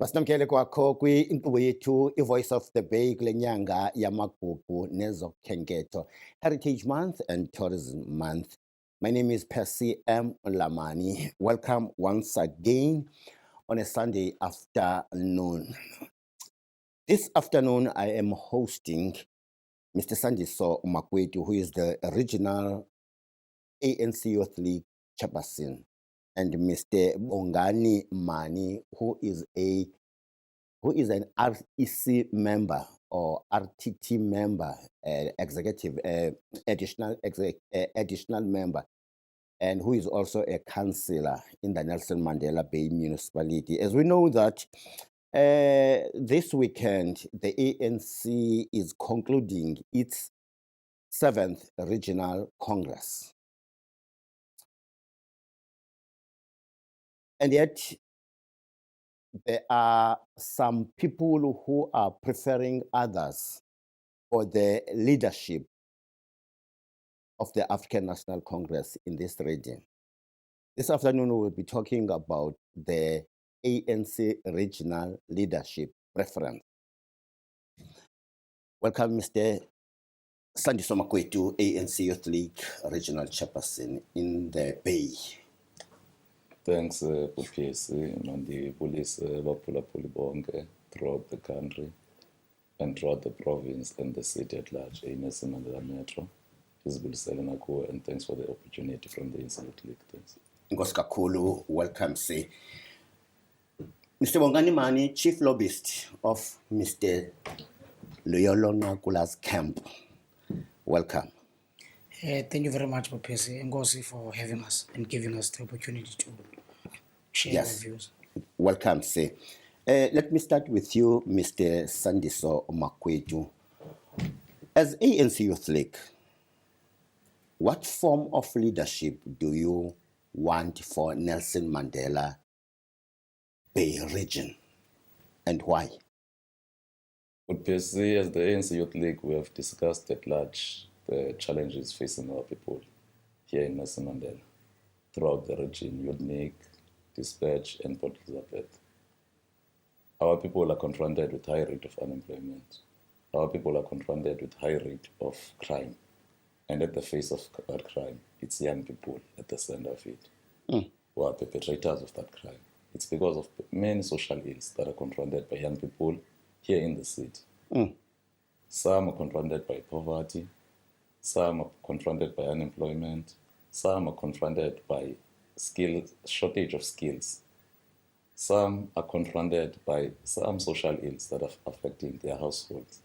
Basinamkele kwakho kwi-inkqubo yethu iVoice of the Bay kule nyanga yamagugu nezokhenketho, Heritage Month and Tourism Month. My name is Percy M. Lamani. Welcome once again on a Sunday afternoon. This afternoon, I am hosting Mr. Sandiso Makwetu, who is the regional ANC Youth League chairperson, and Mr. Bongani Mani, who is an REC member or RTT member, executive additional member, and who is also a councillor in the Nelson Mandela Bay municipality. As we know that this weekend, the ANC is concluding its 7th Regional Congress. And yet, there are some people who are preferring others for the leadership of the African National Congress in this region. This afternoon, we will be talking about the ANC regional leadership preference. Welcome, Mr. Sandiso Makwetu, ANC Youth League Regional Chairperson in the Bay. Thanks, PPC, Mandi Police, Bapulapuli Bonke, throughout the country and throughout the province and the city at large, Nelson Mandela Metro. This is Bill Selenako, and thanks for the opportunity from the Institute League. Thanks. Ngoskakulu, welcome, say. Mr. Bongani Mani, Chief Lobbyist of Mr. Loyolo Nkula's camp. Welcome. Thank you very much, Popesi and Ngosi, for having us and giving us the opportunity to share Yes. our views. Welcome, say. Let me start with you, Mr. Sandiso Makwetu. As ANC Youth League, what form of leadership do you want for Nelson Mandela Bay region, and why? But PPC, as the ANC Youth League, we have discussed at large the challenges facing our people here in Nelson Mandela, throughout the region, Unique, Dispatch, and Port Elizabeth. Our people are confronted with high rate of unemployment. Our people are confronted with high rate of crime. And at the face of that crime, it's young people at the center of it who are perpetrators of that crime. It's because of many social ills that are confronted by young people here in the city. Some are confronted by poverty, some are confronted by unemployment, some are confronted by shortage of skills. Some are confronted by some social ills that are affecting their households.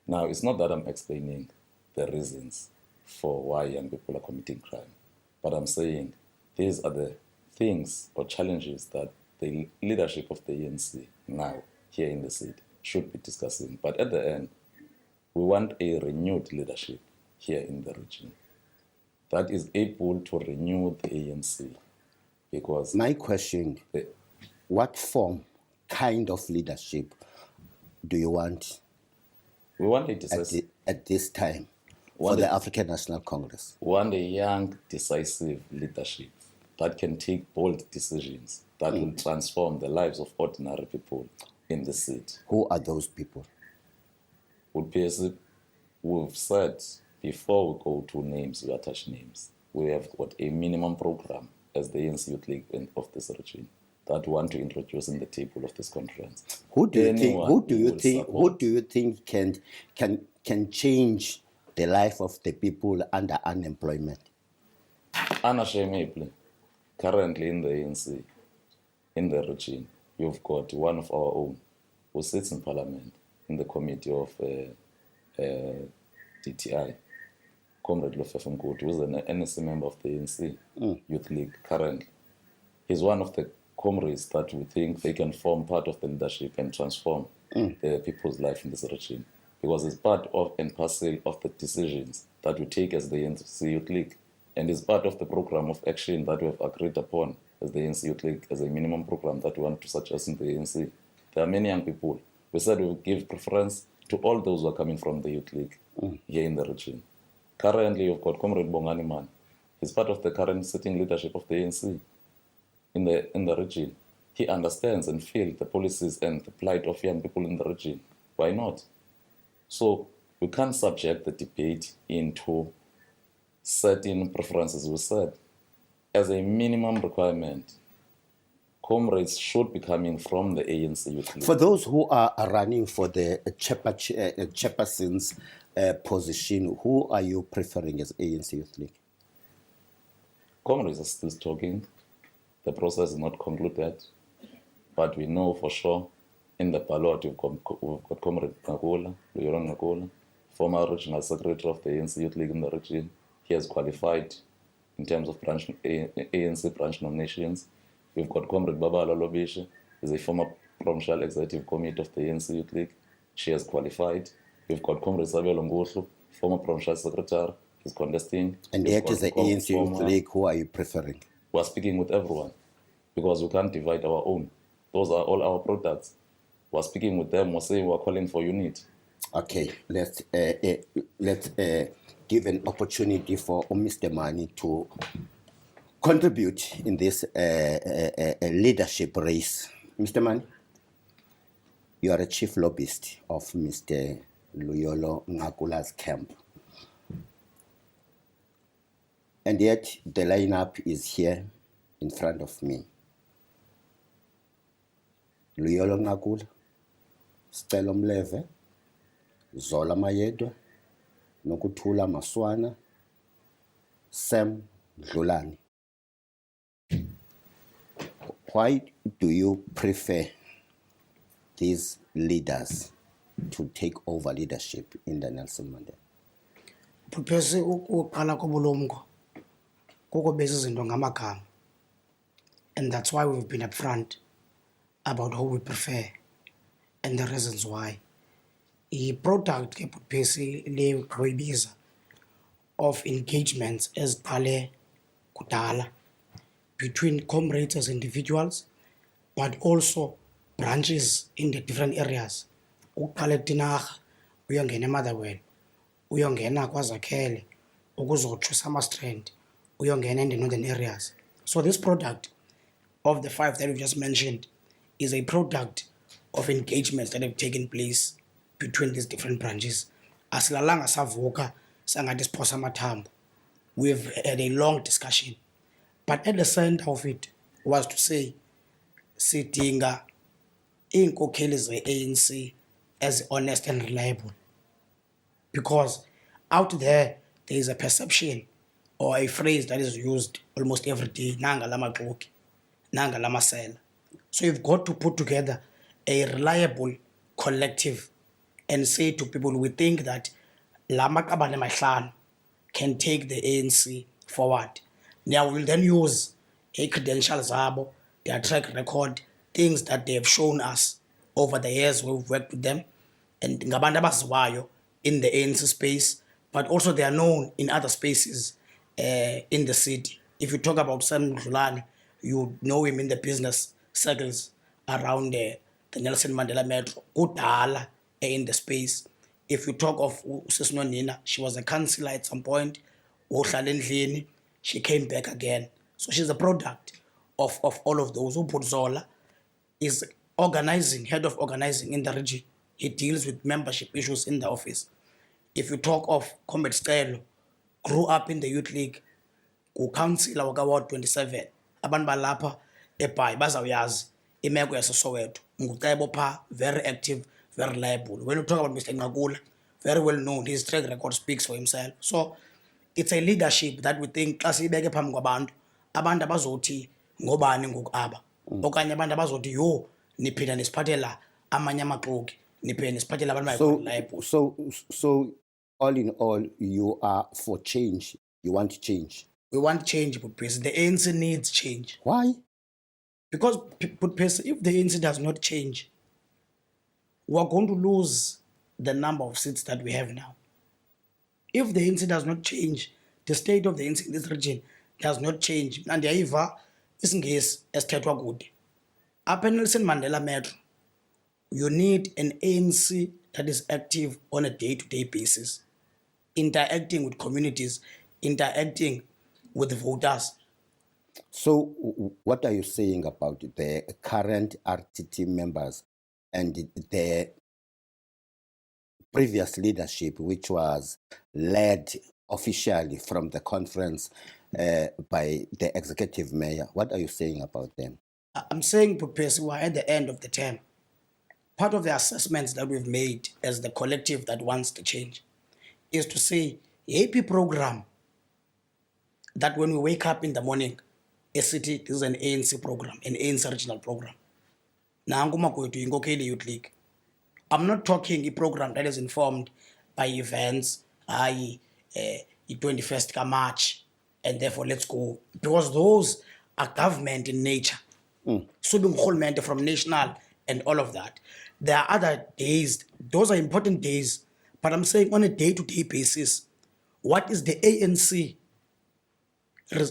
Now, it's not that I'm explaining the reasons for why young people are committing crime, but I'm saying these are the things or challenges that the leadership of the ANC now here in the city should be discussing. But at the end, we want a renewed leadership here in the region that is able to renew the ANC, because My question, what kind of leadership do you want we want a decisive, at this time for the African National Congress? we want a young, decisive leadership that can take bold decisions that will transform the lives of ordinary people in the city. Who are those people? We've said before we go to names, we attach names. We have got a minimum program as the ANC Youth League of this region that we want to introduce in the table of this conference. Who do you think can change the life of the people under unemployment? Unashamedly, currently in the ANC, in the region, you've got one of our own who sits in Parliament in the committee of DTI, Comrade Lofefe Mkutu, who is an NSC member of the ANC Youth League currently. He's one of the comrades that we think they can form part of the leadership and transform the people's life in this region, because it's part of and parcel of the decisions that we take as the ANC Youth League, and is part of the program of action that we have agreed upon as the ANC Youth League as a minimum program that we want to suggest in the ANC. There are many young people. We said we will give preference to all those who are coming from the Youth League here in the region. Currently, you've got Comrade Bongani Mani. He's part of the current sitting leadership of the ANC in the region. he understands and feels the policies and the plight of young people in the region. Why not? So we can't subject the debate into certain preferences. We said, as a minimum requirement, comrades should be coming from the ANC Youth League. For those who are running for the chairperson's position, who are you preferring as ANC Youth League? Comrades are still talking. The process is not concluded, but we know for sure in the ballot we've got Comrade Ngakula, Luyolong Ngakula, former regional secretary of the ANC Youth League in the region. He has qualified in terms of ANC branch nominations. We've got Comrade Babala Lobisha, is a former provincial executive committee of the ANC Youth League. She has qualified. We've got Comrade Sabelo Ngoslu, former provincial secretary, he's contesting. And yet, as the ANC Youth League, who are you preferring? We're speaking with everyone because we can't divide our own. Those are all our products. We're speaking with them. We're saying we're calling for unity. Okay, let's give an opportunity for Mr. Mani to contribute in this leadership race. Mr. Mani, you are a chief lobbyist of Mr. Luyolo Ngakula's camp. And yet the lineup is here in front of me. Luyolo Ngakula, Stella Mleve, Zola Mayedwa, Nokuthula Maswana, Sam Dlulani. Why do you prefer these leaders to take over leadership in the Nelson Mandela? Purpose uqala kobulumko kokubeza izinto ngamagama, and that's why we've been upfront about who we prefer and the reasons why. I-product ke purpose le qoyibiza of engagements eziqale kudala between comrades as individuals, but also branches in the different areas. Uqale Tinarha, uyongena eMotherwell, uyongena kwaZakhele, ukuzotsho Mastrand, uyongena in the northern areas. So this product of the 5 that we've just mentioned is a product of engagements that have taken place between these different branches. Asilalanga savuka sangathi siphosa amathambo. We've had a long discussion, but at the center of it was to say sidinga iinkokheli ze-ANC as honest and reliable, because out there is a perception or a phrase that is used almost every day, nanga lamaxoki, nanga lamasela. So you've got to put together a reliable collective and say to people, we think that Lamakabane Mahlanu can take the ANC forward. Now we'll then use a credentials zabo, their track record, things that they have shown us over the years we've worked with them, and ngabantu abaziwayo in the ANC space, but also they are known in other spaces in the city. If you talk about Sam Dlulani, you know him in the business circles around the Nelson Mandela Metro, kudala in the space. If you talk of Sisno Nina, she was a councillor at some point, she came back again. So she's a product of all of those. Zola is organizing, head of organizing in the region. He deals with membership issues in the office. If you talk of Comrade Stelo, grew up in the youth league, councillor waka Ward 27, abantu balapha eBhayi bazawuyazi imeko yaseSoweto. Ngucebo pha, very active, very reliable. When you talk about Mr. Ngakula, very well known, his track record speaks for himself. So it's a leadership that we think xa siyibeke phambi kwabantu, abantu abazothi ngobani ngoku aba, okanye abantu abazothi yho niphinda nisiphathela amanye amaxoki, niphinda nisiphathela abantu reliable. So all in all, you are for change. You want change. We want change, Putpesi. The ANC needs change. Why? Because Putpesi, if the ANC does not change, we are going to lose the number of seats that we have now. If the ANC does not change, the state of the ANC in this region does not change. And yaiva isingesi esithethwa kude. Up in Nelson Mandela Metro, you need an ANC that is active on a day-to-day basis, interacting with communities, interacting with the voters. So, what are you saying about the current RTT members and the previous leadership, which was led officially from the conference by the executive mayor? What are you saying about them? I'm saying, Purpose, we're at the end of the term. Part of the assessments that we've made as the collective that wants to change is to say, AP program, that when we wake up in the morning, a city is an ANC program, an ANC regional program. Nangu makwethu inkokeli youth league. I'm not talking a program that is informed by events, the 21st March, and therefore let's go. Because those are government in nature. Sudum from national and all of that. There are other days, those are important days, but I'm saying on a day-to-day basis, what is the ANC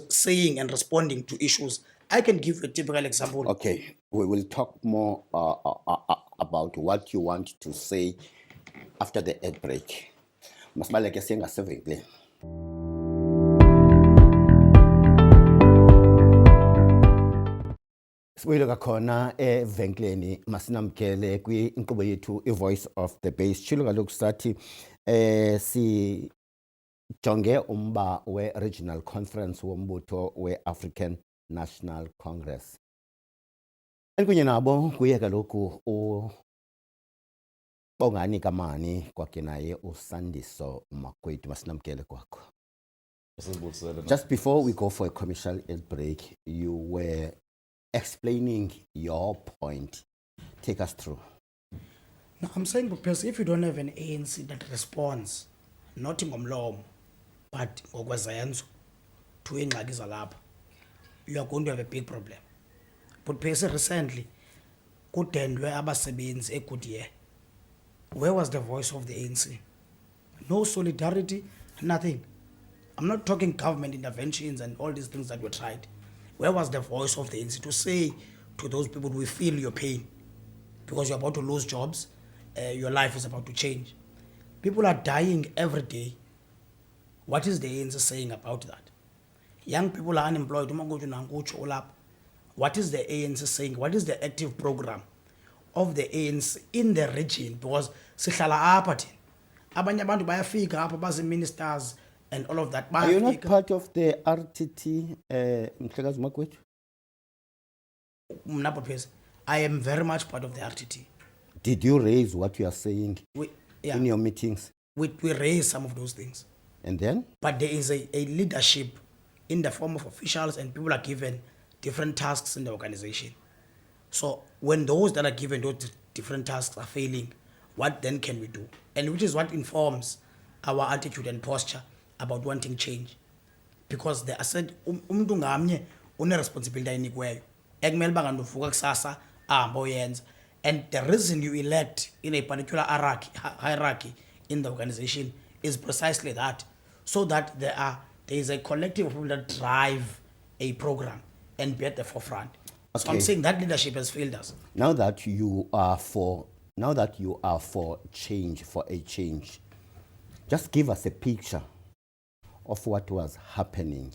saying and responding to issues? I can give you a typical example. Okay, we will talk more about what you want to say after the ad break. Masibaleke singasevenkileni. Sibuyile kakhona evenkleni masinamkele kwinkqubo yethu i-Voice of the Base. Chilo kaloku sathi si jonge umba we-regional conference wombutho we-African National Congress. Enkunye nabo kuye kaloku uBongani Kamani kwakhe naye uSandiso Makwethu. Masinamkele kwakho. Just before we go for a commercial break, you were explaining your point. Take us through. Now, I'm saying, because if you don't have an ANC that responds, not in ngomlomo, but ngokwezenzo to ingxaki zalapha, you are going to have a big problem. But recently, kudendwe abasebenzi eGoodyear. Where was the voice of the ANC? No solidarity, nothing. I'm not talking government interventions and all these things that were tried. Where was the voice of the ANC to say to those people, we feel your pain because you're about to lose jobs, your life is about to change. People are dying every day. What is the ANC saying about that? Young people are unemployed. What is the ANC saying? What is the active program of the ANC in the region? Because sihlala apha thina. Abanye abantu bayafika apha bazi ministers and all of that. Are you not part of the RTT, Mhlekazi Makwethu? I am very much part of the RTT. Did you raise what you are saying in your meetings? We raise some of those things. And then? But there is a leadership in the form of officials, and people are given different tasks in the organization. So when those that are given those different tasks are failing, what then can we do? And which is what informs our attitude and posture about wanting change. Because they are said, umuntu ngamnye une responsibility enikweyo. Ekumele bangandovuka kusasa ahamba oyenza. And the reason you elect in a particular hierarchy in the organization is precisely that, so that there is a collective of people that drive a program and be at the forefront. So I'm saying that leadership has failed us. Now that you are for change, for a change, just give us a picture of what was happening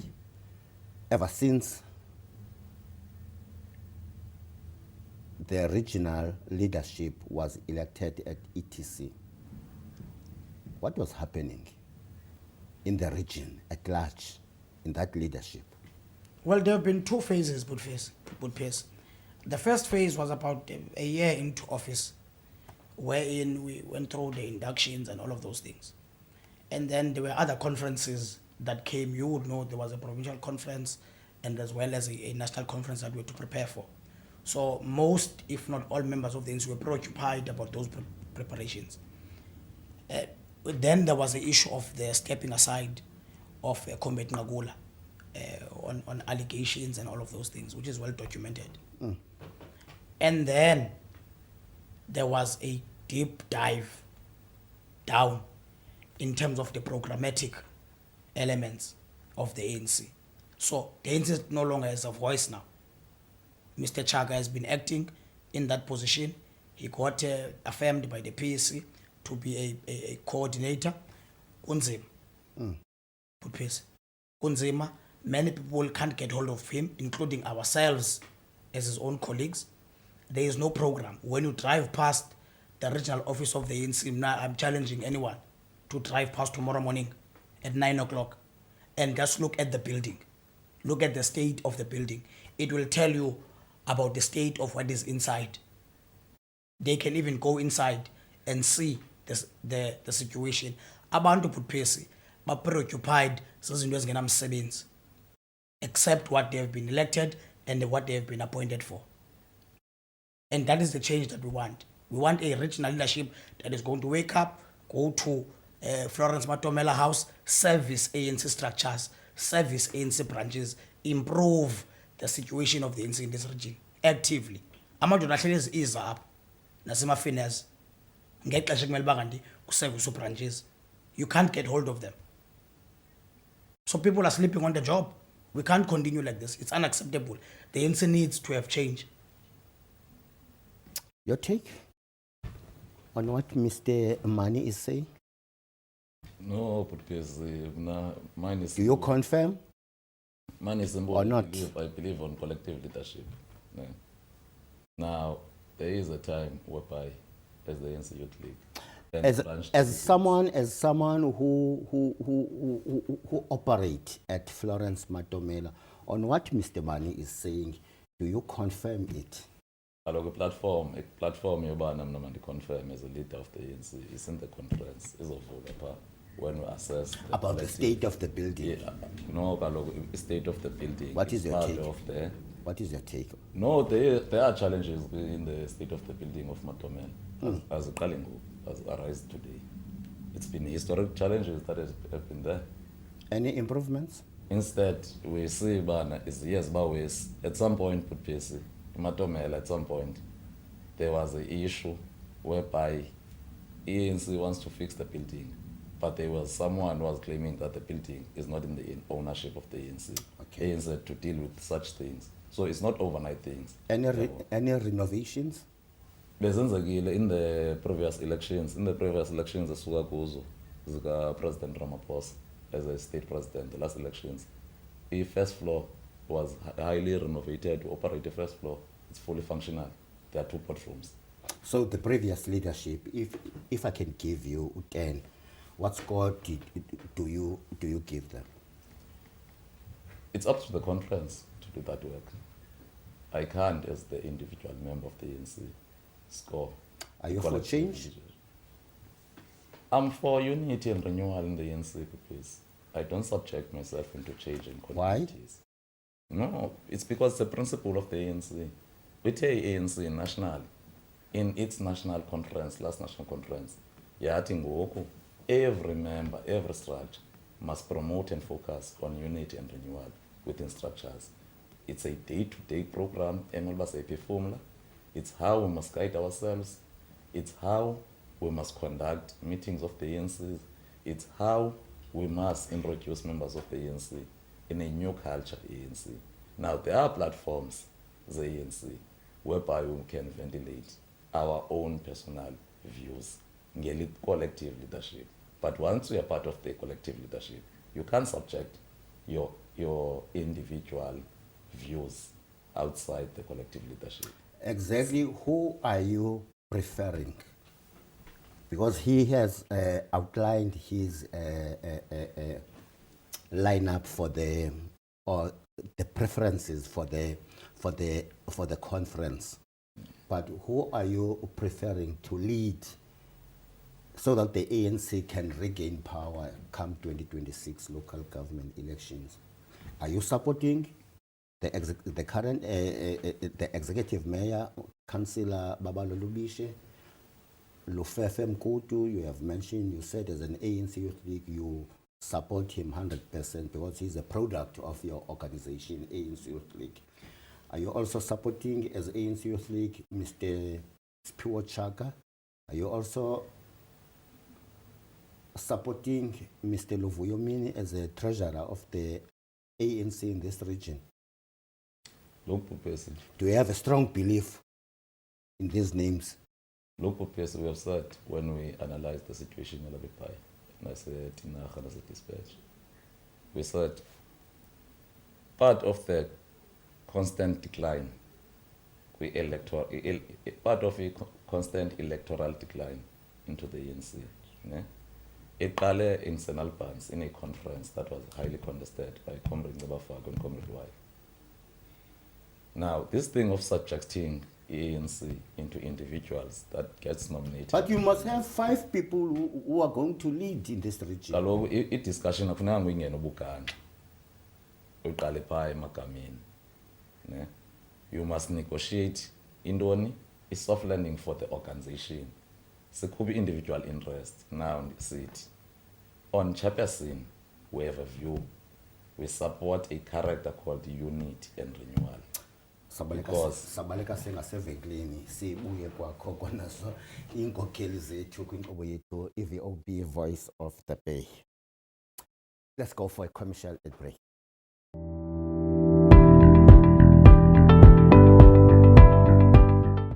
ever since the regional leadership was elected at ETC. What was happening in the region at large in that leadership? Well, there have been two phases, Budpace. The first phase was about a year into office, wherein we went through the inductions and all of those things. And then there were other conferences that came. You would know there was a provincial conference and as well as a national conference that we had to prepare for. So most, if not all, members of the ANC were preoccupied about those preparations. Then there was the issue of the stepping aside of Comrade Ngagula on allegations and all of those things, which is well documented. And then there was a deep dive down in terms of the programmatic elements of the ANC. So the ANC no longer has a voice now. Mr. Chaka has been acting in that position. He got affirmed by the PSC to be a coordinator. Kunzima. Kunzima. Many people can't get hold of him, including ourselves as his own colleagues. There is no program. When you drive past the regional office of the ANC, now I'm challenging anyone to drive past tomorrow morning at 9 o'clock and just look at the building. Look at the state of the building. It will tell you about the state of what is inside. They can even go inside and see the situation. Abantu Putpesi are preoccupied zizinto ezingenamsebenzi, except what they have been elected and what they have been appointed for. And that is the change that we want. We want a regional leadership that is going to wake up, go to Florence Matomela House, service ANC structures, service ANC branches, improve the situation of the ANC in this region actively. Amadoda ahlezi iza apha nasemafinance ngexesha kumele bakanti kuservice branches. You can't get hold of them. So people are sleeping on the job. We can't continue like this. It's unacceptable. The ANC needs to have change. Your take on what Mr. Mani is saying? No, because mine is. Do you confirm? Mine is simple. Or not? I believe on collective leadership. Yeah. Now, there is a time whereby, as the ANC Youth League, As someone who operate at Florence Matomela, on what Mr. Mani is saying, do you confirm it? a platform yobana mna confirm as a leader of the ANC is in the conference izovula when we assess about the state of the building. Yeah, no, the state of the building. What is your take? What is your take? No, there are challenges in the state of the building of Matomela as Kalingu has arisen today. It's been historic challenges that have been there. Any improvements? Instead, we see Bana is yes, but at some point put PC. Matomela, at some point, there was an issue whereby ANC wants to fix the building, but there was someone who was claiming that the building is not in the ownership of the ANC. Okay. ANC had to deal with such things. So it's not overnight things. Any renovations? Bezenzekile in the previous elections, the esuka kuzo zika President Ramaphosa as a state president, the last elections, the first floor was highly renovated to operate the first floor. It's fully functional. There are 2 bathrooms. So the previous leadership, if I can give you 10, what score do you give them? It's up to the conference to do that work. I can't, as the individual member of the ANC, score. Are you for change? I'm for unity and renewal in the ANC because I don't subject myself into changing communities. Why? No, it's because the principle of the ANC. We take ANC national, in its national conference, last national conference, every member, every structure must promote and focus on unity and renewal within structures. It's a day-to-day program, formula. It's how we must guide ourselves. It's how we must conduct meetings of the ANC. It's how we must introduce members of the ANC in a new culture ANC. Now, there are platforms, the ANC, whereby we can ventilate our own personal views, collective leadership. But once we are part of the collective leadership, you can't subject your individual views outside the collective leadership. Exactly who are you preferring? Because he has outlined his lineup for the preferences for the conference. But who are you preferring to lead so that the ANC can regain power come 2026 local government elections? Are you supporting the current the executive mayor, Councillor Babalo Lubishe, Lufefe Mkutu? You have mentioned, you said as an ANC Youth League, you support him 100% because he's a product of your organization, ANC Youth League. Are you also supporting, as ANC Youth League, Mr. Sphiwo Chaka? Are you also supporting Mr. Luvuyo Mini as a treasurer of the ANC in this region? Local person. Do you have a strong belief in these names? Local person, we have said when we analyzed the situation in Labipai, and I said in a dispatch, we said part of the constant decline, part of a constant electoral decline into the ANC. Ne? Iqale in St. Albans in a conference that was highly contested by Comrade Nabafag and Comrade Y. Now, this thing of subjecting ANC into individuals that gets nominated. But you must have 5 people who are going to lead in this region. Kaloku i-discussion akufuneka ngingena ubuganxa uqale phaa emagameni, ne? You must negotiate intoni i-soft landing for the organization. Sikhuphe individual interest. Now sithi on Chairperson we have a view. We support a character called unity and renewal. Sabaleka sengasevenkileni sibuye kwakho kwanazo iinkokheli zethu kwinkqubo yethu i-VOB Voice of the Bay. Let's go for a commercial break.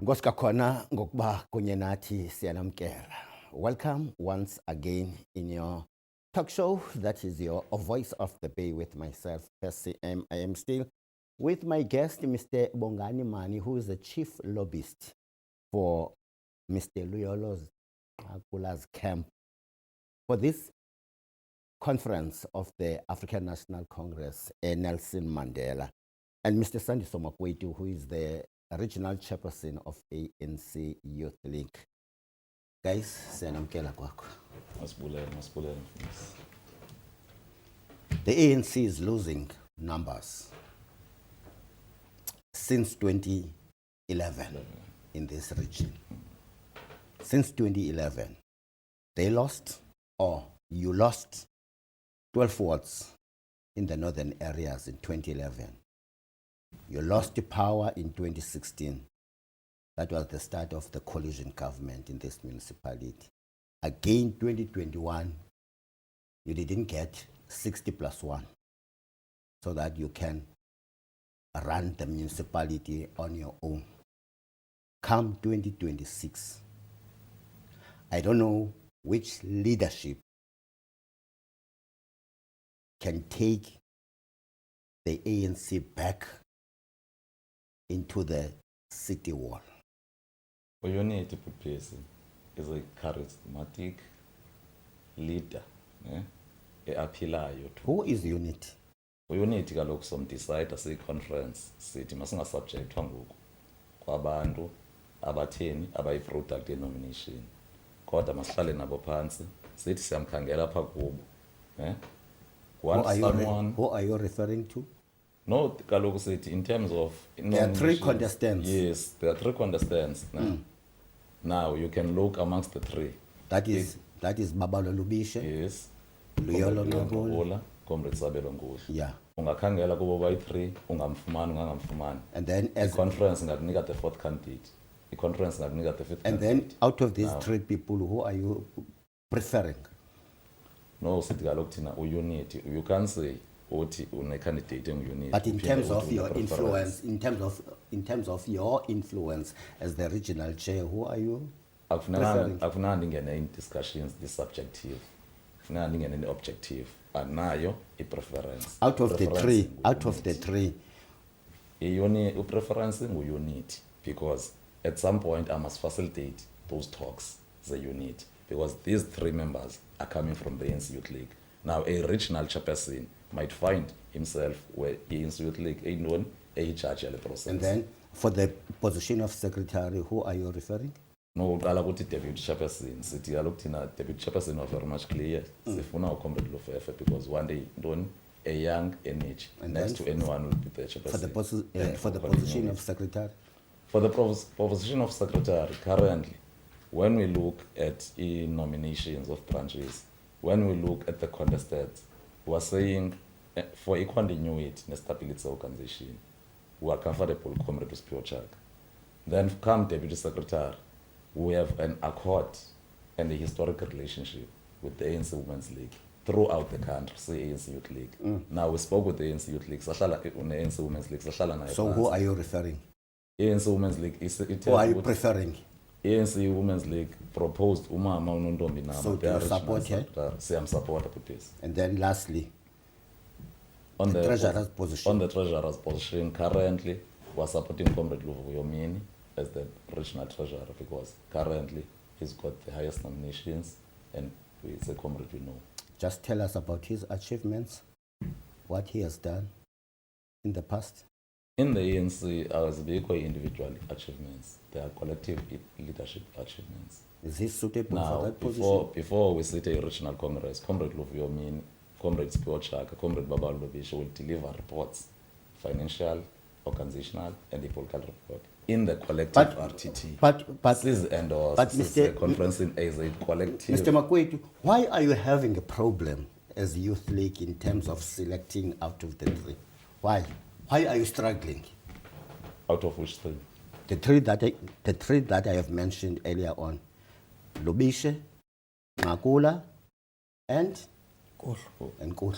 Ngoskakhona ngokuba kunye nathi siyanamkela. Welcome once again in your talk show, that is your Voice of the Bay with myself, Percy M. I am still with my guest, Mr. Bongani Mani, who is the chief lobbyist for Mr. Luyolo's Akula's camp for this conference of the African National Congress, Nelson Mandela, and Mr. Sandy Somakwetu, who is the regional chairperson of ANC Youth League. Guys, senamkela kwakho. Masibulele. The ANC is losing numbers since 2011 in this region. Since 2011, they lost, or you lost, 12 wards in the northern areas in 2011. You lost the power in 2016. That was the start of the coalition government in this municipality. Again, 2021, you didn't get 60+1 so that you can run the municipality on your own. Come 2026, I don't know which leadership can take the ANC back into the city wall. Uyoneti Pupesi is a charismatic leader, aphilayo. Who is Unity? Uyoneti kaloku somdecide siyi-conference sithi masingasubjectwa ngoku kwabantu abatheni abayi-product ye-nomination, kodwa masihlale nabo phansi sithi siyamkhangela phaa kubo. Who are you referring to? No, kaloku sithi in terms of there are 3 contestants. Yes, there are 3 contestants. Now you can look amongst the 3. That is Babalo Lubishe. Yes. Luyolo Ngogola. Comrade Sabelo Ngula. Yeah. Ungakhangela kubo bayi-3 ungamfumani. And then as the conference ingakunika the 4th candidate. The conference ingakunika the 5th and candidate. then out of these 3 people, who are you preferring? No, sithi kaloku thina uunity. You can't say uthi une-candidate engu-unity. But in terms of your preference. influence, in terms of your influence as the regional chair, who are you preferring? Akufunanga ndingene in discussions this-subjective. Kufuneka ndingene ne-objective. Anayo i-preference. Out of the 3, preference ngu-unity, because at some point I must facilitate those talks, the unity, because these 3 members are coming from the ANC Youth League. Now, a regional chairperson might find himself where ANC Youth League ain't one a judge process. And then for the position of secretary, who are you referring? No, uqala ukuthi deputy chairperson. Sithi kaloku thina deputy chairperson are very much clear. Sifuna uComrade Lofefe, because one day ntoni a young energy and next to anyone will be the chairperson. For the position of secretary? For the position of secretary, currently, when we look at nominations of branches, when we look at the contestants, we are saying for a continuity and stability organization, we are comfortable with Comrade Usphiwe Chaka. Then come Deputy Secretary, we have an accord and a historical relationship with the ANC Women's League throughout the country, say ANC Youth League. Now we spoke with the ANC Youth League, ANC Women's League. So who are you referring? ANC Women's League. Who are you preferring? ANC Women's League proposed umama unontombi nama. So do you support her? Say I'm supporter, please. And then lastly? On The the treasurer's position. On the treasurer's position, currently, we're supporting Comrade Luvuyomini as the regional treasurer because currently he's got the highest nominations and it's a comrade we know. Just tell us about his achievements, what he has done in the past. In the ANC, as vehicle individual achievements, there are collective leadership achievements. Is he suitable for Now, that position? before we sit a regional congress, Comrade Luvuyomini, Comrade Spio Chaka, Comrade Babalo Lobisha will deliver reports, financial, organizational, and the political report in the collective RTT. But This is Mr. a conference as a collective. Mr. Makwetu, why are you having a problem as Youth League in terms of selecting out of the three? Why? Why are you struggling? Out of which three? The three that I have mentioned earlier on, Lobishe, Makula, and Kuhlu.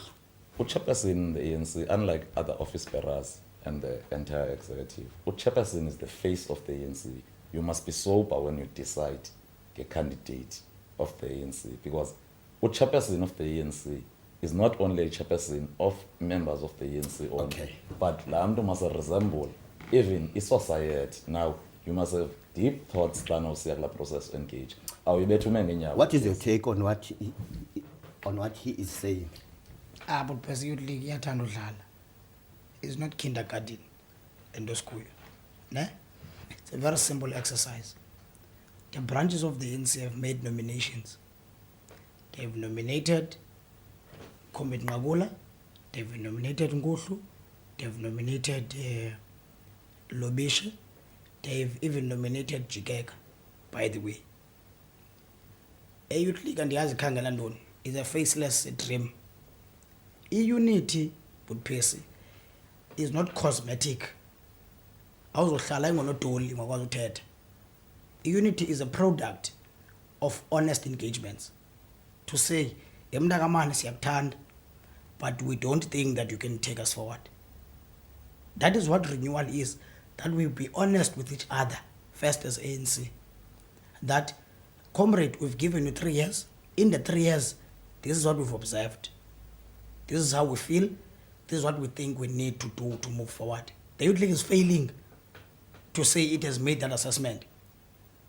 Chairperson in the ANC, unlike other office bearers and the entire executive, Chairperson is the face of the ANC. You must be sober when you decide a candidate of the ANC because Chairperson of the ANC is not only a chairperson of members of the ANC only, Okay. but Lamdo must resemble even a society. Now, you must have deep thoughts than the process engage. What is your take on what he is saying? But Percy Youth League iyathanda udlala. It's not kindergarten and school. Ne? It's a very simple exercise. The branches of the ANC have made nominations. They've nominated Comrade Ngagula, they've nominated Nguhlu, they've nominated Lobishe, they've even nominated Jigeka, by the way. A Youth League and the Khangela Ndoni is a faceless dream. Unity, but Percy, is not cosmetic. Unity is a product of honest engagements. To say, but we don't think that you can take us forward. That is what renewal is, that we be honest with each other, first as ANC. That, comrade, we've given you 3 years. In the 3 years, this is what we've observed. This is how we feel. This is what we think we need to do to move forward. The Youth League is failing to say it has made that assessment.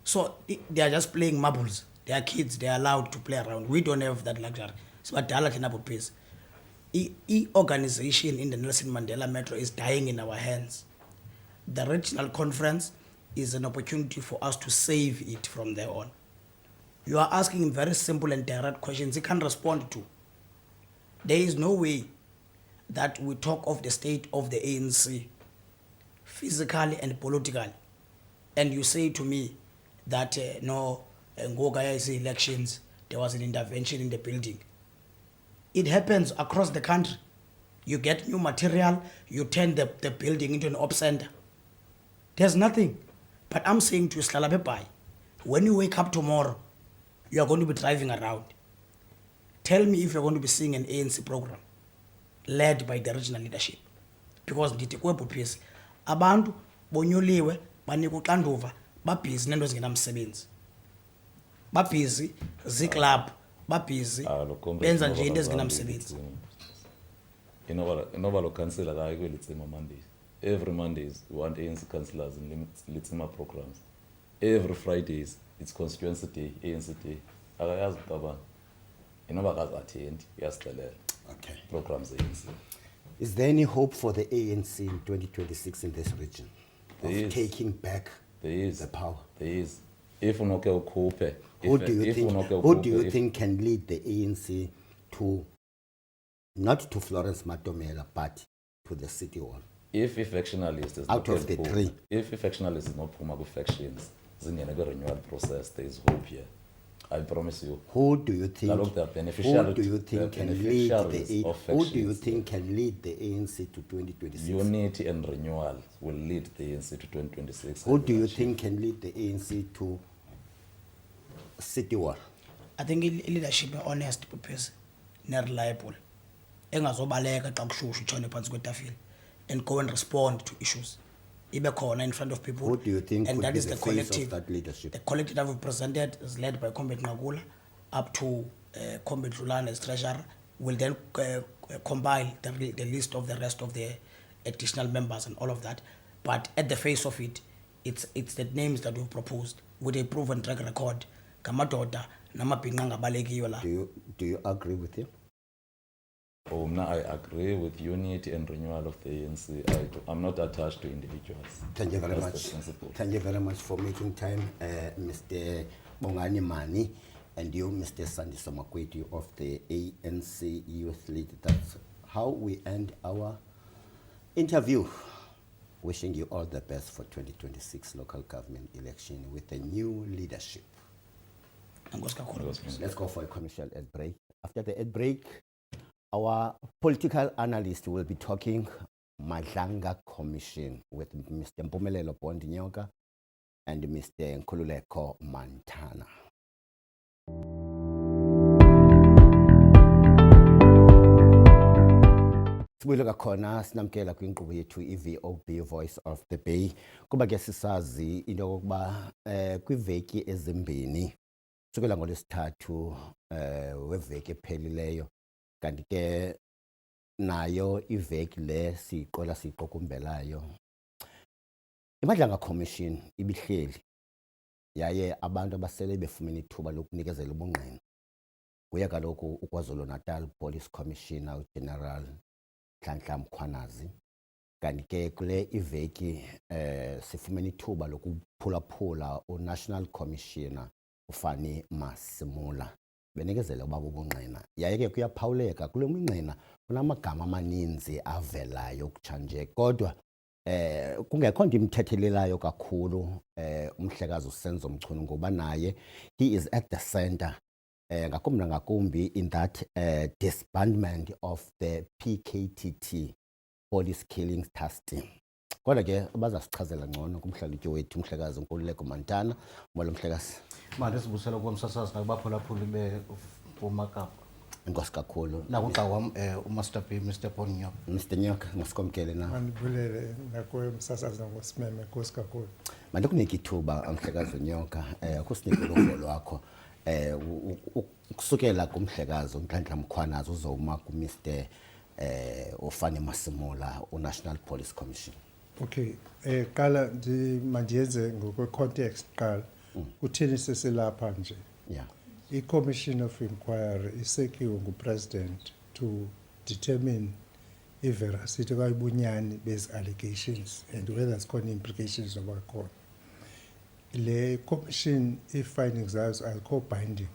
So they are just playing marbles. They are kids. They are allowed to play around. We don't have that luxury. So organization in the Nelson Mandela Metro is dying in our hands. The regional conference is an opportunity for us to save it from there on. You are asking very simple and direct questions he can't respond to. There is no way that we talk of the state of the ANC, physically and politically, and you say to me that no, Ngogaya's elections, there was an intervention in the building. It happens across the country. You get new material, you turn the building into an op center. There's nothing. But I'm saying to you, Slalabepai, when you wake up tomorrow, you are going to be driving around. Tell me if you're going to be seeing an ANC program led by the regional leadership. Because ndithi kwebhupisi abantu bonyuliwe banika uxanduva babhizi nento ezingenamsebenzi. Babhizi ziclub, babhizi benza nje into ezingenamsebenzi. Inoba lo councillor kayi kwelitsima Mondays. Every Mondays we want ANC councillors in Litsima programs. Every Fridays it's constituency day, ANC day. Akayazi ukabani. Inoba kazi attend uyasicelela. Okay. Programs ANC. Is there any hope for the ANC in 2026 in this region of There is. taking back There is the power? There is. If unoke ukhuphe. Who do you think can lead the ANC to, not to Florence Matomela, but to the city hall? If factionalists is Out not of the Puma, three. if factionalists is not Puma factions, zingene kwi renewal process, there is hope here. I promise you. Who do you think? Nalok, the Who beneficiaries- do you the think can lead beneficiaries the? of Who do you factions, think can lead the ANC to 2026? Unity and renewal will lead the ANC to 2026. Who do you think can lead the ANC to city hall? I think leadership is honest purpose, not reliable. Engazobaleka xa kushushu utshone phansi kwetafile and go and respond to issues. Ibe khona in front of people. Who do you think and could that be is the the face of collective. that leadership? The collective that we've presented is led by Comrade Ngagula up to Comrade Lulane as treasurer. Will then compile the list of the rest of the additional members and all of that. But at the face of it, it's the names that we've proposed with a proven track record. Kamadoda, namabhinqa angabalekiyo la. Do you agree with him? I agree with unity and renewal of the ANC. I'm not attached to individuals. Thank you very That's much. the principle. Thank you very much for making time, Mr. Bongani Mani, and you, Mr. Sandiso Makweti of the ANC Youth League. That's how we end our interview. Wishing you all the best for 2026 local government election with a new leadership. Let's go for a commercial ad break. After the ad break, our political analyst will be talking Madlanga Commission with Mr. Mpumelelo Bondinyoka and Mr. Nkululeko Montana. Sibuye khona sinamkela kwinkqubo yethu iVOB Voice of the Bay. Kuba ke sisazi into yokuba kwiveki ezimbini kusukela ngolwesithathu weveki ephelileyo kanti ke nayo iveki le siyiqokumbelayo iMadlanga Commission ibihleli yaye abantu abasele befumene ithuba lokunikezela ubungqina kuya kaloku uKwaZulu-Natal Police Commissioner uGeneral Nhlanhla Mkhwanazi kanti ke kule iveki sifumene ithuba lokuphulaphula uNational Commissioner uFani Masimula benikezela ubaba ubungqina yaye ke kuyaphawuleka kule mingqina kunamagama amaninzi avelayo kutshanje kodwa kungekho nto imthethelelayo kakhulu umhlekazi uSenzo Mchunu ngoba naye he is at the center ngakumbi nangakumbi in that disbandment of the PKTT Police Killings Task Team. Kodwa ke bazasichazela ngcono kumhlalutyi wethu umhlekazi Nkululeko Montana. Mola mhlekazi. Manje sibusela kubomsasazi nakubaphulaphuli beMakapa. Inkosi kakhulu. Nakuxa wam uMaster B Mr Bonyo. Mr Nyoka ngasikomkele na. Mandibulele nakuwe umsasazi ngosimeme Nkosi kakhulu. Manje kunika ithuba umhlekazi Nyoka kusinike uluvo lwakho kusukela kumhlekazi uNhlanhla Mkhwanazi uzowuma ku Mr uFani Masimula uNational Police Commission. Okay, qala mandiyenze ngokwe context qala. Kuthini sesilapha nje? Yeah. I-Commission of Inquiry isekiwe nguPresident to determine i-veracity kayibunyani bezi allegations and whether zikhona implications noba khona. Le commission i-findings zayo azikho binding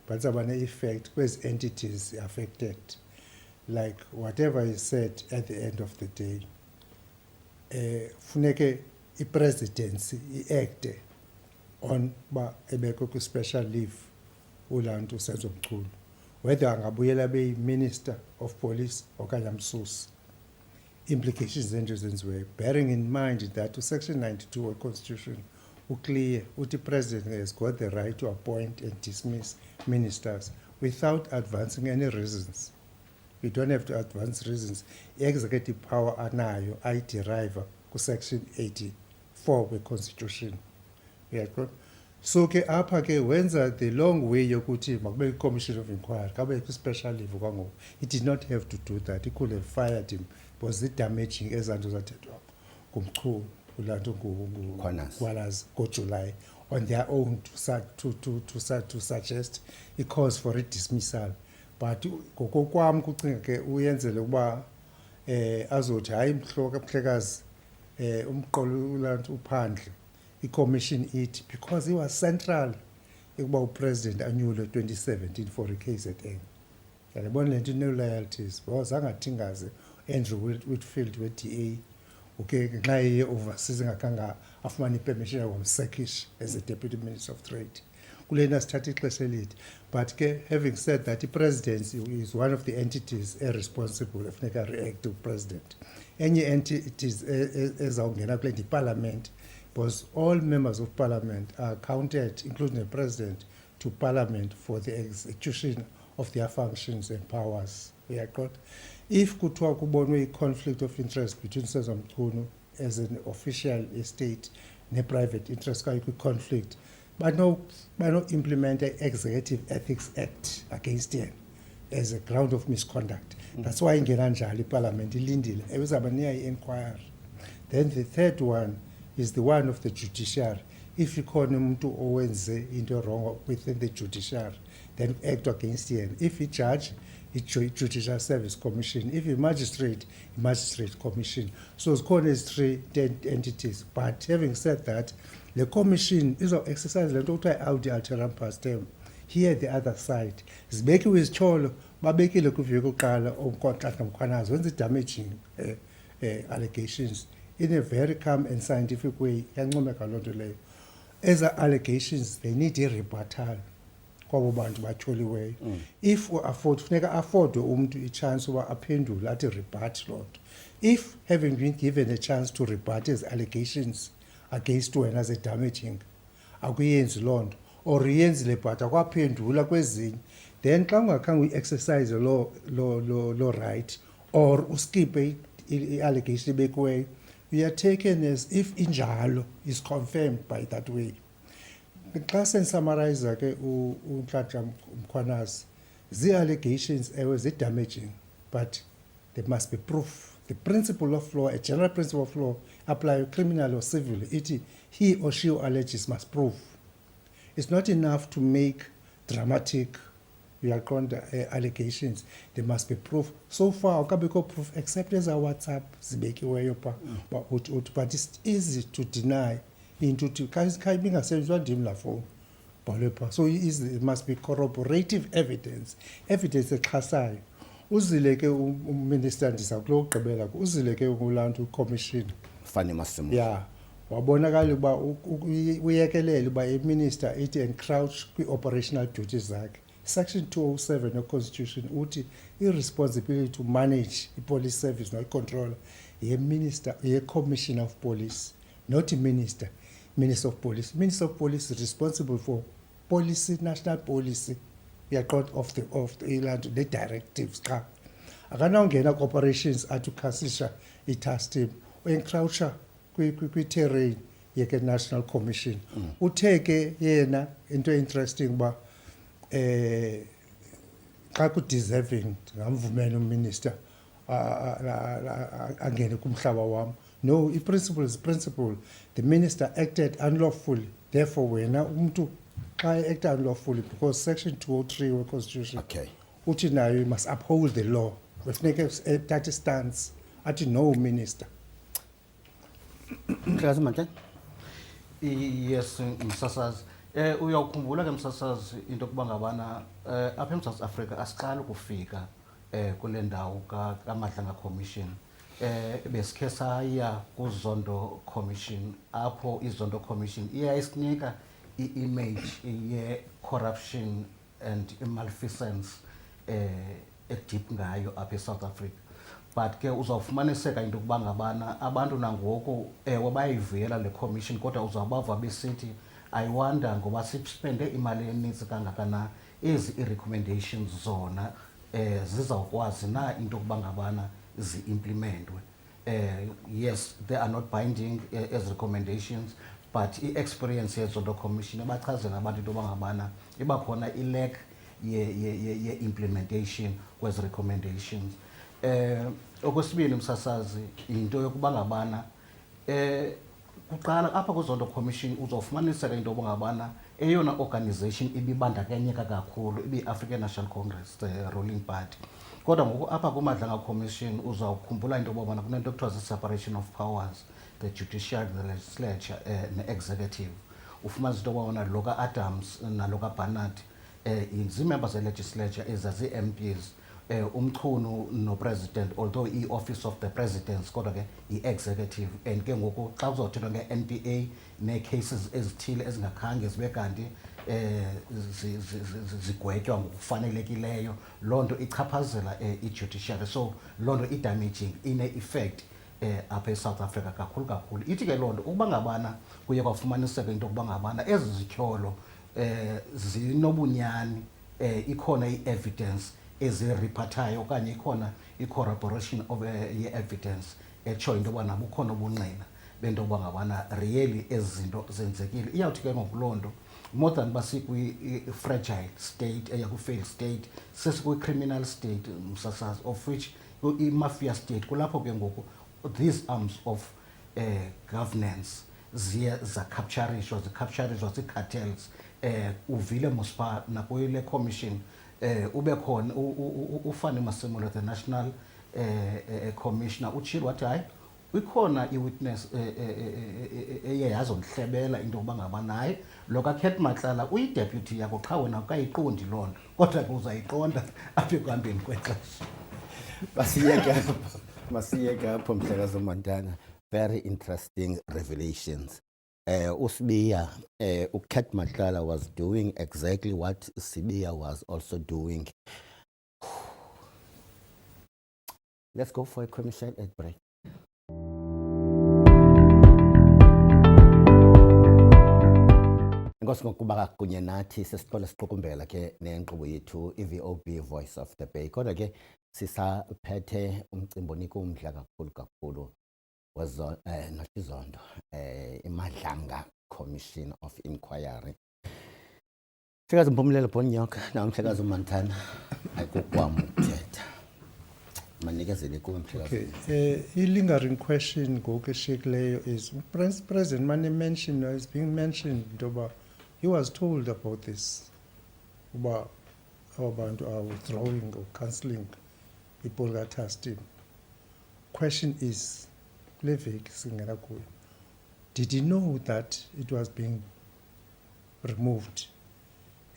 but zaba ne-effect kwezi entities affected, like whatever is said at the end of the day funeke i-presidency i-acte on ba ebekho ku-special leave ulantu Senzo Mchunu whether angabuyela beyi-minister of police okanye amsusi. Implications zenje zenziweyo bearing in mind that section 92 we-constitution uclear uthi president has got the right to appoint and dismiss ministers without advancing any reasons. You don't have to advance reasons. I-executive power anayo ayiderive ku-section 84 we-constitution. Uyaqonda? So ke apha ke wenza the long way yokuthi makube i-commission of inquiry kabe ku-special leave kwangoku. It did not have to do that. It could have fired him because the damaging ezanto zathethwa ngumchunu ulanto Mkhwanazi ngoJuly on their own to suggest a cause for a dismissal. But ngokokwam kucinga ke uyenzele ukuba azothi hayi mhlekazi umqolo ulanto uphandle i-commission it because he was central ukuba upresident anyule 2017 for a KZN. Yabona le nto no-loyalties because angathingaze Andrew Whitfield we-DA okay nxa ye overseas ngakanga afumana ipermission yakwamsekish as a deputy minister of trade kulena sithatha ixesha elide. But ke having said that, the presidency is one of the entities responsible efuneka react to president. Enye entities ezawungena kule parliament because all members of parliament are counted including the president to parliament for the execution of their functions and powers. If kuthiwa kubonwe i-conflict of interest between Senzo Mchunu as an official estate ne-private interest kayo kwi-conflict, but no implement an executive ethics act against him. as a ground of misconduct. That's why ingena njalo iparliament ilindile ebizaba near inquiry. Then the third one is the one of the judiciary. If ikhona umuntu owenze into wrong within the judiciary, then act against him. If a judge, it's Judicial Service Commission. If a magistrate commission. So it's called as three entities. But having said that, the commission is of exercise the total out the alteram pastem. Here the other side. It's making with cholo, babeki lekuviko kala or contract mkwanas when the damaging allegations in a very calm and scientific way. As allegations, they need a rebuttal. If we afford a chance to appendule at a rebut lot. If having been given a chance to rebut his allegations against one as a damaging, akuyenzi londo or yenzi rebut akwaphendula kwezinye, then can we exercise the law right or skip a allegation back way, we are taken as if injalo is confirmed by that way. Xa senisummarize ke uNhlanhla Mkhwanazi, the allegations were damaging, but there must be proof. The principle of law, a general principle of law, apply criminal or civil. He or she who alleges must prove. It's not enough to make dramatic allegations. There must be proof. So far, akabikho proof except as a WhatsApp zibekiweyo pa. But it's easy to deny. Into so it must be corroborative evidence exhasayo. Uzile ke uminister ndisakulogqibela uzile ke ulantu commission Fanny Massimo. yeah wabonakala uba uyekelele uba iminister ithi encroach kwi-operational duties zakhe. Section 207 of Constitution uthi irresponsibility to manage i-police service no-controller ye-minister ye-commissioner of police, not minister of police. Minister of police is responsible for policy, national policy, of the directives. Akanawungena corporations atukhasisha i-task team encroacha kwi-terrain yeke national commission. Utheke yena into interesting ba xa ku-deserving ngamvumela uminister angene kumhlaba wam. No, the principle is principle. The minister acted unlawfully. Therefore, wena umuntu xa acted unlawfully because Section 203 of the Constitution. Okay. Uthi nayo you must uphold the law. Wefuneka thathe stance athi no minister. Mhlekazi Mantle? Yes, Msasazi. Uyawukhumbula ke Msasazi into kuba ngabana apha eMzantsi Afrika asiqala ukufika kule ndawo kaMahlanga Commission. Besikhe saya kuZondo Commission apho iZondo Commission iyayisinika i-image ye-corruption and malfeasance deep ngayo apha eSouth Africa. But ke uzawufumaniseka into kuba ngabana abantu nangoku bayayivuyela le commission kodwa uzawubava besithi ayiwanda ngoba sispende imali eninzi kangakanani ezi i-recommendations zona zizawukwazi na into kuba ngabana zi-implementwe. Yes, they are not binding as recommendations, but i-experience yeZondo Commission abachazela abantu into yoba ngabana iba khona i-lack ye-implementation kwezi recommendations. Okwesibili Msasazi into yokuba ngabana kuqala apha kuZondo Commission uzawufumaniseka into yoba ngabana eyona organization ibibandakanyeka kakhulu ibi-African National Congress, the ruling party. Kodwa ngoku apha kuMahlanga Commission uzawukhumbula into yoba ngabana kunento ekuthiwa separation of powers, the judiciary, the legislature ne-executive. Ufumanisa into yoba ngabana lo ka-Adams nalo ka-Barnard zii-members ze-legislature ezazi-MPs. Umchunu no president, although i-office of the president kodwa ke i-executive, and ke ngoku xa kuzothethwa nge-NPA nee-cases ezithile ezingakhange zibe kanti zigwetywa ngokufanelekileyo, loo nto ichaphazela i-judiciary. So loo nto i-damaging ine-effect apha eSouth Africa kakhulu. Ithi ke loo nto ukuba ngabana kuye kwafumaniseka into yokuba ngabana ezi zityholo zinobunyani, ikhona i-evidence eziriphathayo okanye ikhona i-corroboration of ye-evidence etshoyo into yoba nabo ukhona ubungqina bento yoba ngabana really ezi zinto zenzekile. Iyawuthi ke ngoku loo nto more than fragile state failed state criminal state msasazi of which i-mafia state kulapho ke ngoku these arms of governance ziye zicapturishwa zii-cartels uvile mospa nakwile commission ube khona ufane Masemola the national commissioner utshilo wathi hayi ikhona i-witness eye yazomhlebela into yokuba ngaba naye lo kaKurt Matlala uyideputy yakho qha wena ukayiqondi loo nto kodwa ke uzayiqonda apha ekuhambeni kwexesha. Masiyeke apho Mhlekazi Montana. Very interesting revelations. Usibiya, uKurt Matlala was doing exactly what Sibiya was also doing. Let's go for a commercial break. Inkosi ngokuba kunye nathi sesiqola siqukumbela ke nenkqubo yethu i-VOB Voice of the Bay. Kodwa ke sisaphethe umcimbi onika umdla kakhulu noTizondo iMadlanga Commission of Inquiry. Mhlekazi Mpumlelo Bonyoka na Mhlekazi Montana ayikukwam ukuthetha. Manikezele kuwe Mhlekazi. Okay, lingering question ngokeshikileyo is President Mane mentioned, is being mentioned ntoba he was told about this uba abantu are withdrawing or cancelling iPolgata team. Question is, did he know that it was being removed,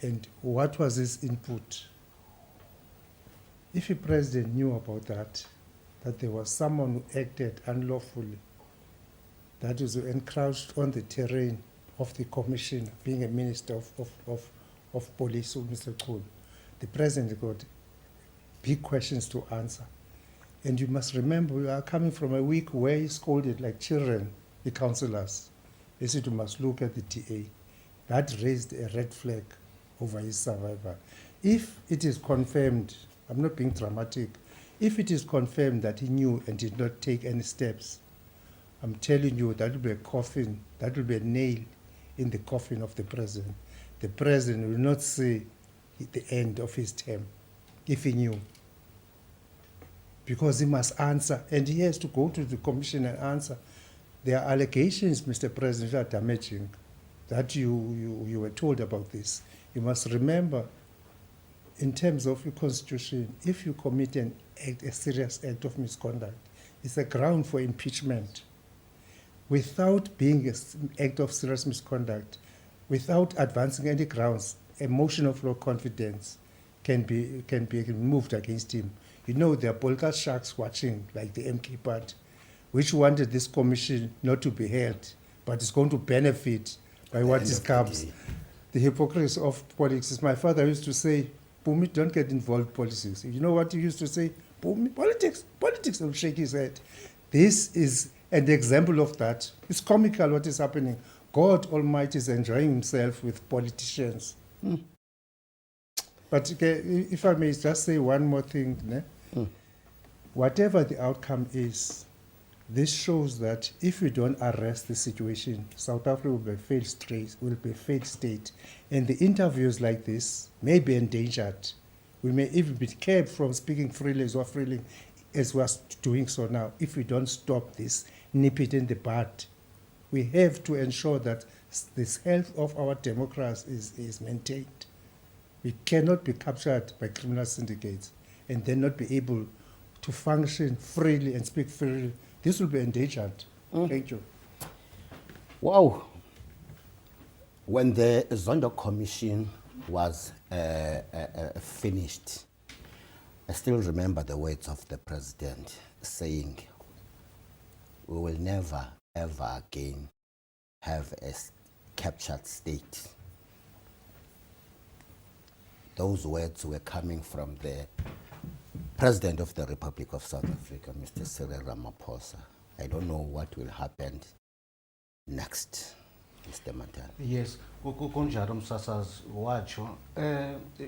and what was his input? If the president knew about that there was someone who acted unlawfully, that was encroached on the terrain of the commissioner, being a minister of police, Mr. Chulu, the president got big questions to answer. And you must remember, we are coming from a week where he scolded like children, the councillors. They said you must look at the TA. That raised a red flag over his survival. If it is confirmed, I'm not being dramatic, if it is confirmed that he knew and did not take any steps, I'm telling you that will be a coffin, that will be a nail in the coffin of the president. The president will not see the end of his term if he knew. Because he must answer, and he has to go to the commission and answer. There are allegations, Mr. President, that are damaging, that you were told about this. You must remember, in terms of your constitution, if you commit an act, a serious act of misconduct, it's a ground for impeachment. Without being an act of serious misconduct, without advancing any grounds, a motion of no confidence can be moved against him. You know, there are political sharks watching, like the MK Party, which wanted this commission not to be held, but is going to benefit by what is comes. The hypocrisy of politics. My father used to say, Pumi, don't get involved in politics. You know what he used to say? Pumi, politics, he'll shake his head. This is an example of that. It's comical what is happening. God Almighty is enjoying himself with politicians. But if I may just say one more thing, whatever the outcome is, this shows that if we don't arrest the situation, South Africa will be a failed state. And the interviews like this may be endangered. We may even be kept from speaking freely as we are doing so now. If we don't stop this, nip it in the bud, we have to ensure that this health of our democracy is maintained. We cannot be captured by criminal syndicates and then not be able to function freely and speak freely. This will be endangered. Thank you. Wow. When the Zondo Commission was finished, I still remember the words of the president saying, we will never, ever again have a captured state. Those words were coming from the President of the Republic of South Africa, Mr. Cyril Ramaphosa. I don't know what will happen next, Mr. Montana. Yes, kunjalo msasazi watsho.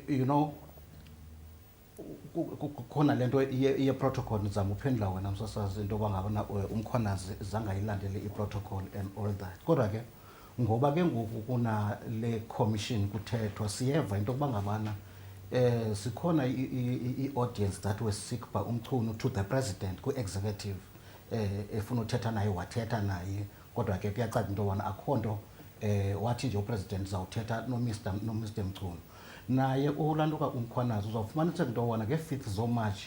You know, khona lento ye protocol nizama uphendula wena msasazi into bangabona umkhonazi zange ayilandele I protocol and all that. Kodwa ke ngoba ke ngoku kuna le commission kuthethwa siyeva into yokuba ngabana sikhona i-audience that was sick by umchunu to the president ku-executive efuna uthetha naye wathetha naye kodwa ke kuyacaca into yobana akho nto wathi nje upresident zawuthetha no-Mr Mchunu naye ulantuka uMkhwanazi uzawufumaniseka into yobana nge-5th zoMarch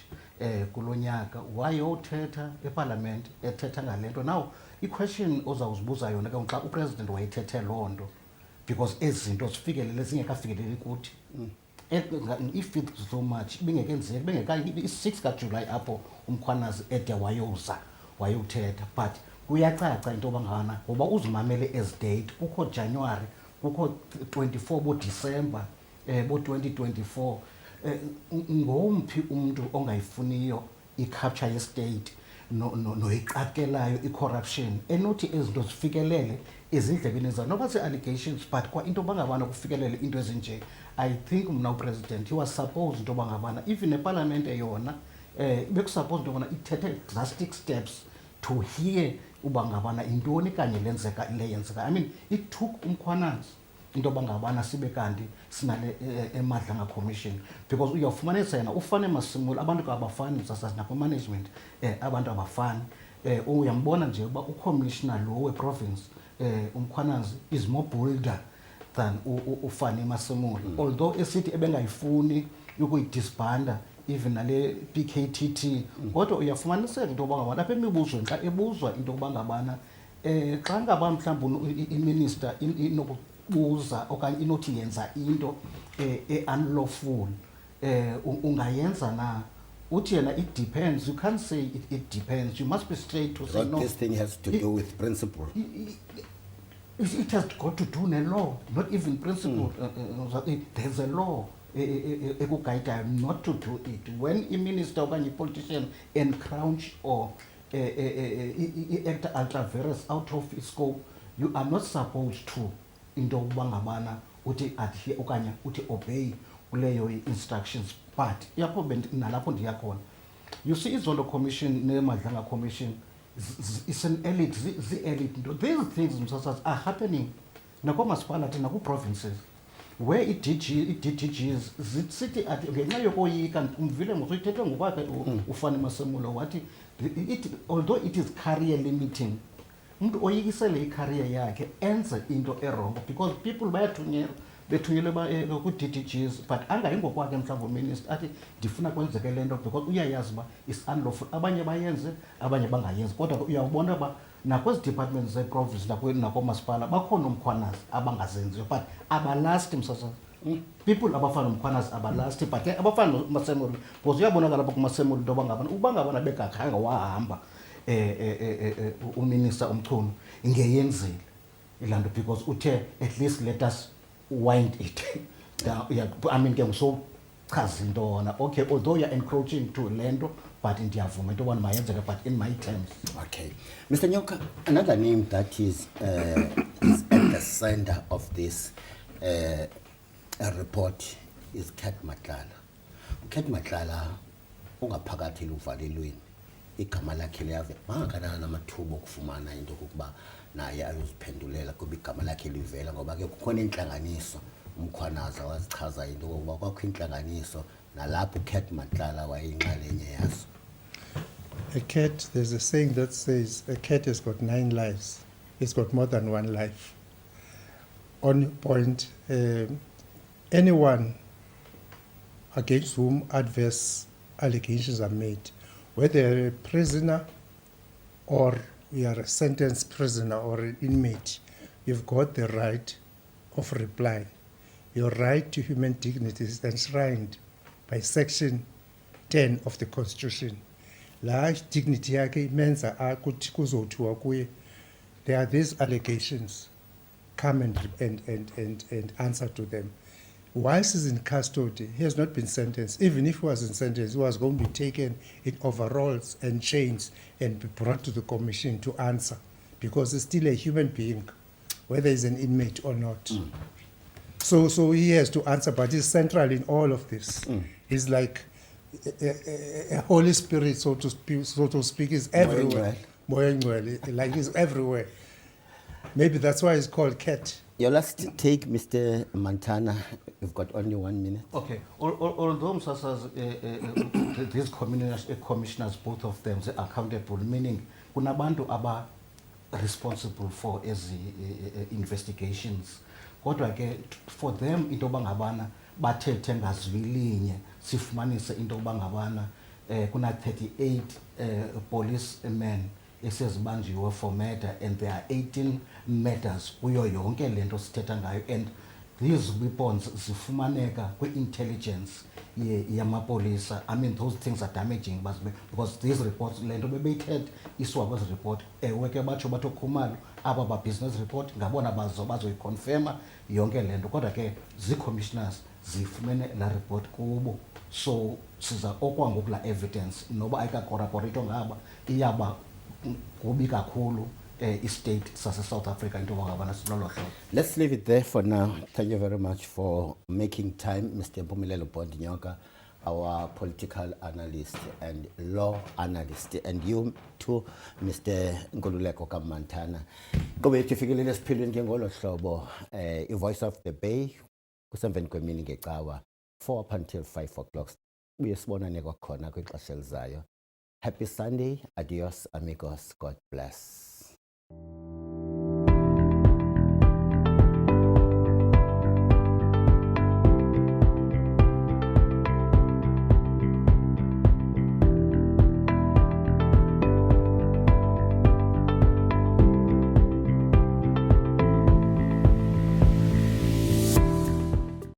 kulo nyaka wayothetha eParliament ethetha ngale nto. Now i-question ozawuzibuza yona ke xa upresident wayethethe loo nto because ezi zinto zifikelele zingekafikeleli kuthi i-5th zoMarch bengekenzeki i-6 kaJulayi apho uMkhwanazi ede wayothetha but kuyacaca into yoba ngana ngoba uzimamele as date kukho January kukho 24 boDisemba bo-2024 ngomphi umuntu ongayifuniyo i-capture ye-state noyiqakelayo i-corruption enothi ezinto zifikelele ezindlebeni zayo noba zii-allegations but kwa into yoba ngabana kufikelele into ezinje. I think mna upresident he was supposed into yoba ngabana even epalamente yona bekusuppose into yobana ithethe drastic steps to hear uba ngabana intoni kanye leyenzeka. I mean it took uMkhwanazi into yoba ngabana sibe kanti sinale eMadlanga Commission because uyawufumanisa yena ufane Masimula abantu abafani msasazi nakwi-management abantu abafani uyambona nje uba ucommissioner lo we-province uMkhwanazi is more bolder than ufane Masimula although esithi ebengayifuni ukuyidisbanda even nale PKTT kodwa uyafumaniseka into yoba ngabana apha emibuzweni xa ebuzwa into yokuba ngabana xa ngaba mhlawumbi iminister inokubuza okanye inothi yenza into unlawful ungayenza na uthi yena it depends. You can't say it depends. You must be straight to say But no. this thing has to do with principle. It has got to do with law, not even principle. There's a law not to do it. When a minister or a politician encroach or act ultra virus out of his scope, you are not supposed to into bangabana uthi adhere okanye uthi obey kuleyo instructions. But yapho nalapho ndiyakhona. You see iZondo Commission neMadlanga Commission is an elite, the elite. These things themselves are happening nakomasipalati naku-provinces where i-DGs zisithi athi ngenxa yokoyika umvile ngosuyithethwe ngokwakhe ufane Masemula wathi although it is career limiting umuntu oyikisele icareer yakhe enze into erong because people bethunyelwe ku-DGs but angayi ngokwakhe mhlawumbi uminister athi ndifuna kwenzeke le nto because uyayazi uba is unlawful abanye bayenze abanye bangayenzi kodwa uyawubona uba nakwezi departments zeprovince nakomasipala bakhona uMkhwanazi abangazenziyo but abalasti msasazi people abafana noMkhwanazi abalasti but ke abafana noMasemula because uyabonakala apha kuMasemula into yoba ngabana uba ngabana bekakhange wahamba uminister uMchunu ingeyenzile ilaa nto because uthe at least let us wind it down. I mean ke ngisochaza into yona okay although you're encroaching to le nto but ndiyavuma into yobana mayenzeke but in my terms. Okay. Mr. Nyoka, another name that is at the center of this report is Cat Matlala. Cat Matlala, ungaphakathi luvalelweni igama lakhe liyave mangakanana namathuba okufumana into kokuba naye ayoziphendulela kuba igama lakhe livela ngoba ke kukhona intlanganiso uMkhwanazi wazichaza into kokuba kwakho intlanganiso nalapho Cat Matlala wayeyinxalenye yaso. A cat, there's a saying that says a cat has got 9 lives. It's got more than one life. On point, anyone against whom adverse allegations are made, whether you're a prisoner or you are a sentenced prisoner or an inmate, you've got the right of reply. Your right to human dignity is enshrined by Section 10 of the Constitution. La dignity yakhe imenza akuthi kuzothiwa kuye there are these allegations, come and answer to them. Whilst he's in custody, he has not been sentenced. Even if he was in sentence, he was going to be taken in overalls and chains and be brought to the commission to answer because he's still a human being, whether he's an inmate or not. So he has to answer, but he's central in all of this. He's like a Holy Spirit, so to speak, is everywhere. Like he's everywhere. Maybe that's why it's called cat. Your last take, Mr. Montana. You've got only 1 minute. Okay, although Msasas, these commissioners, both of them, are accountable, meaning kunabantu aba responsible for ezi investigations. Kodwa ke for them into bangabana bathethe ngazwilinye sifumanise into bangabana kuna 38 policemen esezibanjiwe for murder, and there are 18 murders kuyo yonke lento sithetha ngayo, and these weapons zifumaneka kwi-intelligence yamapolisa. I mean, those things are damaging because these reports, lento bebeyithetha isiwa kwezi report, ewe ke batsho bathi Khumalo aba ba-business report ngabona bazoyiconfirma yonke lento, kodwa ke zii-commissioners zifumene la report kubo. So siza okwangoku la evidence noba ayikakorabhoreithwa ngaba iyaba kubi kakhulu i-state sase-South Africa into bangabana silolo hlobo. Let's leave it there for now. Thank you very much for making time, Mr. Mpumelelo Bond-Nyoka, our political analyst and law analyst, and you too, Mr. Nkululeko Montana. Kowethu ifikelele siphilweni ke ngolo hlobo, i-Voice of the Bay kusemveni kwemini ngecawa 4 up until 5 o'clock. Buye sibonane kwakhona kwixesha elizayo. Happy Sunday, adios amigos, God bless.